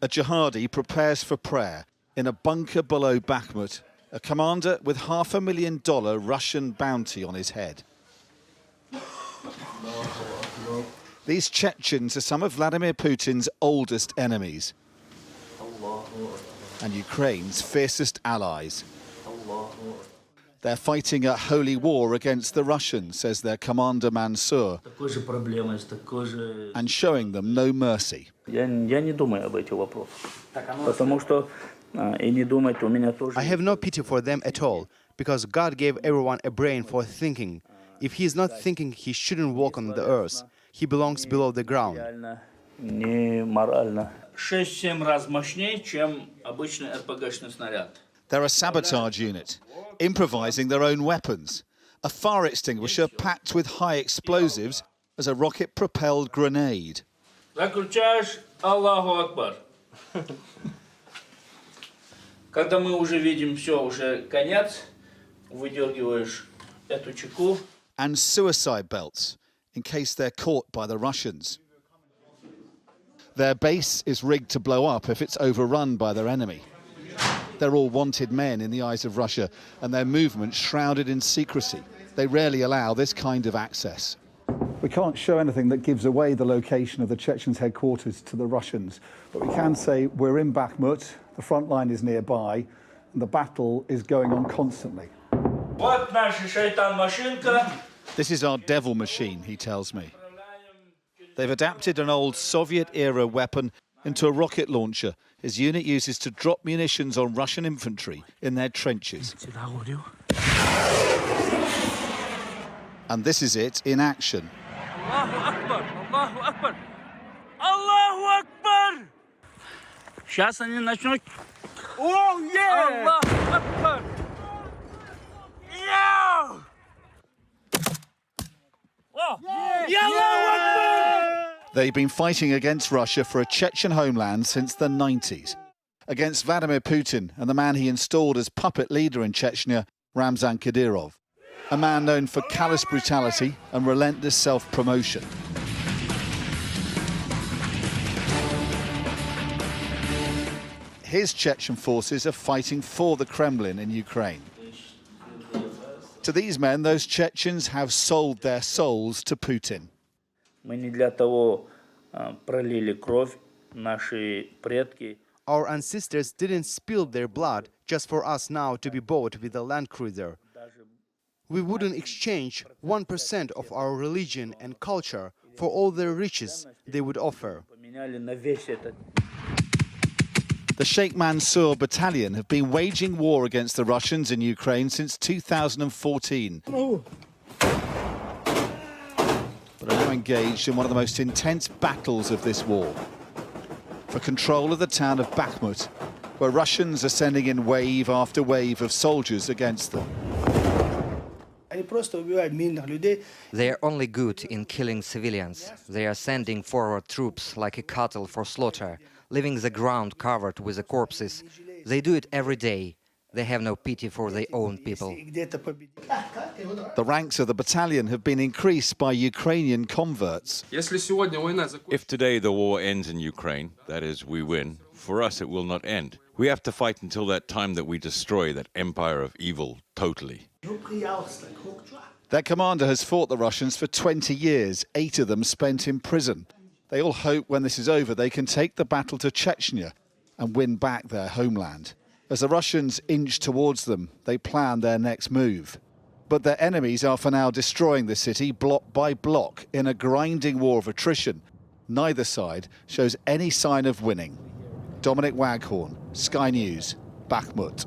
A jihadi prepares for prayer in a bunker below Bakhmut, a commander with $500,000 Russian bounty on his head. These Chechens are some of Vladimir Putin's oldest enemies and Ukraine's fiercest allies. They're fighting a holy war against the Russians, says their commander Mansur, and showing them no mercy. I have no pity for them at all, because God gave everyone a brain for thinking. If he is not thinking, he shouldn't walk on the earth. He belongs below the ground. They're a sabotage unit, improvising their own weapons. A fire extinguisher packed with high explosives as a rocket-propelled grenade. Allahu Akbar. Когда мы уже видим все, уже конец, выдергиваешь эту чеку. And suicide belts, in case they're caught by the Russians. Their base is rigged to blow up if it's overrun by their enemy. They're all wanted men in the eyes of Russia, and their movements shrouded in secrecy. They rarely allow this kind of access. We can't show anything that gives away the location of the Chechens' headquarters to the Russians, but we can say we're in Bakhmut, the front line is nearby, and the battle is going on constantly. This is our devil machine, he tells me. They've adapted an old Soviet-era weapon into a rocket launcher his unit uses to drop munitions on Russian infantry in their trenches. And this is it in action. Allahu Akbar! Allahu Akbar! Allahu Akbar! Сейчас они начнут. Oh yeah! Allahu Akbar! Yeah! Oh! Yeah! Allahu Akbar! They've been fighting against Russia for a Chechen homeland since the 90s, against Vladimir Putin and the man he installed as puppet leader in Chechnya, Ramzan Kadyrov, a man known for callous brutality and relentless self-promotion. His Chechen forces are fighting for the Kremlin in Ukraine. To these men, those Chechens have sold their souls to Putin. Our ancestors didn't spill their blood just for us now to be bought with a land cruiser. We wouldn't exchange 1% of our religion and culture for all the riches they would offer. The Shayh Mansur battalion have been waging war against the Russians in Ukraine since 2014. But are now engaged in one of the most intense battles of this war for control of the town of Bakhmut, where Russians are sending in wave after wave of soldiers against them. They are only good in killing civilians. They are sending forward troops like a cattle for slaughter, leaving the ground covered with the corpses. They do it every day. They have no pity for their own people. The ranks of the battalion have been increased by Ukrainian converts. If today the war ends in Ukraine, that is, we win, for us it will not end. We have to fight until that time that we destroy that empire of evil totally. Their commander has fought the Russians for 20 years, 8 of them spent in prison. They all hope when this is over they can take the battle to Chechnya and win back their homeland. As the Russians inch towards them, they plan their next move. But their enemies are for now destroying the city block by block in a grinding war of attrition. Neither side shows any sign of winning. Dominic Waghorn, Sky News, Bakhmut.